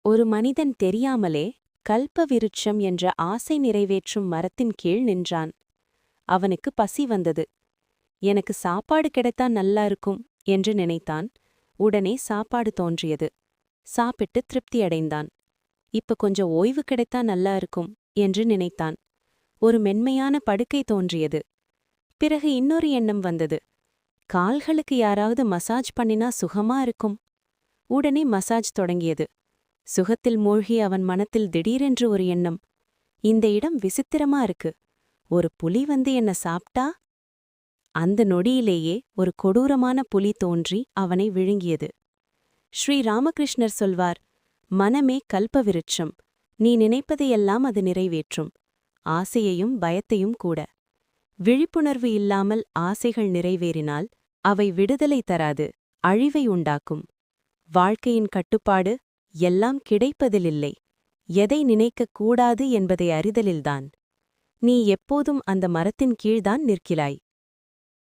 ஒரு மனிதன் தெரியாமலே கல்ப விருட்சம் என்ற ஆசை நிறைவேற்றும் மரத்தின் கீழ் நின்றான். அவனுக்கு பசி வந்தது. எனக்கு சாப்பாடு கிடைத்தா நல்லா இருக்கும் என்று நினைத்தான். உடனே சாப்பாடு தோன்றியது. சாப்பிட்டு திருப்தியடைந்தான். இப்ப கொஞ்சம் ஓய்வு கிடைத்தா நல்லா இருக்கும் என்று நினைத்தான். ஒரு மென்மையான படுக்கை தோன்றியது. பிறகு இன்னொரு எண்ணம் வந்தது. கால்களுக்கு யாராவது மசாஜ் பண்ணினா சுகமா இருக்கும். உடனே மசாஜ் தொடங்கியது. சுகத்தில் மூழ்கிய அவன் மனத்தில் திடீரென்று ஒரு எண்ணம். இந்த இடம் விசித்திரமா இருக்கு. ஒரு புலி வந்து என்ன சாப்பிட்டா? அந்த நொடியிலேயே ஒரு கொடூரமான புலி தோன்றி அவனை விழுங்கியது. ஸ்ரீ ராமகிருஷ்ணர் சொல்வார், மனமே கல்பவிருட்சம். நீ நினைப்பதையெல்லாம் அது நிறைவேற்றும். ஆசையையும் பயத்தையும் கூட. விழிப்புணர்வு இல்லாமல் ஆசைகள் நிறைவேறினால் அவை விடுதலை தராது, அழிவை உண்டாக்கும். வாழ்க்கையின் கட்டுப்பாடு எல்லாம் கிடைப்பதிலில்லை, எதை நினைக்கக் கூடாது என்பதை அறிதலில்தான். நீ எப்போதும் அந்த மரத்தின் கீழ்தான் நிற்கிறாய்.